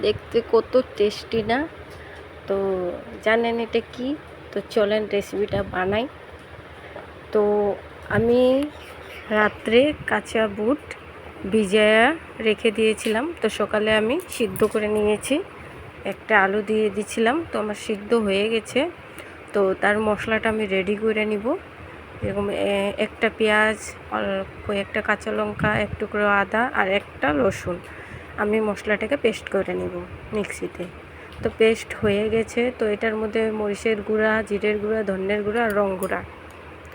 দেখতে কত টেস্টি না। তো জানেন এটা কি? তো চলেন রেসিপিটা বানাই। তো আমি রাত্রে কাঁচা বুট ভিজায়া রেখে দিয়েছিলাম। তো সকালে আমি সিদ্ধ করে নিয়েছি, একটা আলু দিয়ে দিয়েছিলাম। তো আমার সিদ্ধ হয়ে গেছে। তো তার মশলাটা আমি রেডি করে নিব। এরকম একটা পেঁয়াজ, কয়েকটা কাঁচা লঙ্কা, এক টুকরো আদা আর একটা রসুন আমি মশলাটাকে পেস্ট করে নিব মিক্সিতে। তো পেস্ট হয়ে গেছে। তো এটার মধ্যে মরিচের গুঁড়া, জিরের গুঁড়া, ধনের গুঁড়া আর রং গুঁড়া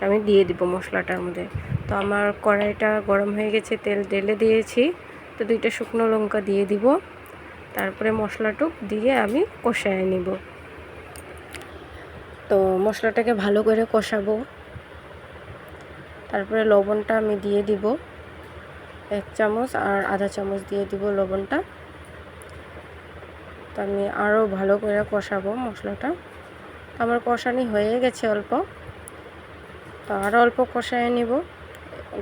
আমি দিয়ে দিব মশলাটার মধ্যে। তো আমার কড়াইটা গরম হয়ে গেছে, তেল ঢেলে দিয়েছি। তো 2টা শুকনো লঙ্কা দিয়ে দিব। তারপরে মশলাটুক দিয়ে আমি কষায় নিব। তো মশলাটাকে ভালো করে কষাবো। তারপরে লবণটা আমি দিয়ে দিব 1 চামচ আর আধা চামচ দিয়ে দিব লবণটা। তো আমি আরও ভালো করে কষাবো মশলাটা। আমার কষানি হয়ে গেছে অল্প। তো আরও অল্প কষায় নিব।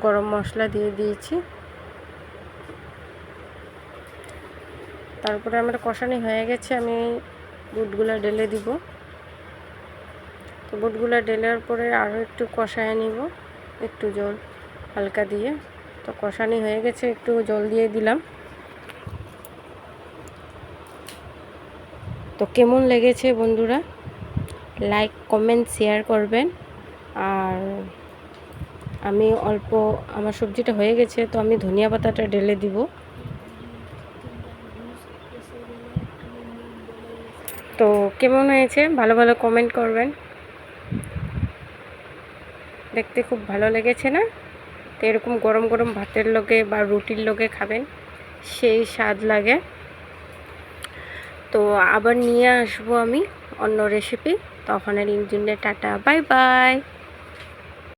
গরম মশলা দিয়ে দিয়েছি। তারপরে আমার কষানি হয়ে গেছে, আমি বুটগুলো ঢেলে দিব। তো বুটগুলো ঢেলার পরে আরও একটু কষায় নিব, একটু জল হালকা দিয়ে। তো কষানি হয়ে গেছে, একটু জল দিয়ে দিলাম। তো কেমন লেগেছে বন্ধুরা, লাইক কমেন্ট শেয়ার করবেন। আর আমি অল্প, আমার সবজিটা হয়ে গেছে, তো আমি ধনিয়া পাতাটা ঢেলে দিব। তো কেমন হয়েছে ভালো ভালো কমেন্ট করবেন। দেখতে খুব ভালো লেগেছে না? তো এরকম গরম গরম ভাতের লগে বা রুটির লগে খাবেন, সেই স্বাদ লাগে। তো আবার নিয়ে আসবো আমি অন্য রেসিপি। তখনের জন্য টাটা, বাই বাই।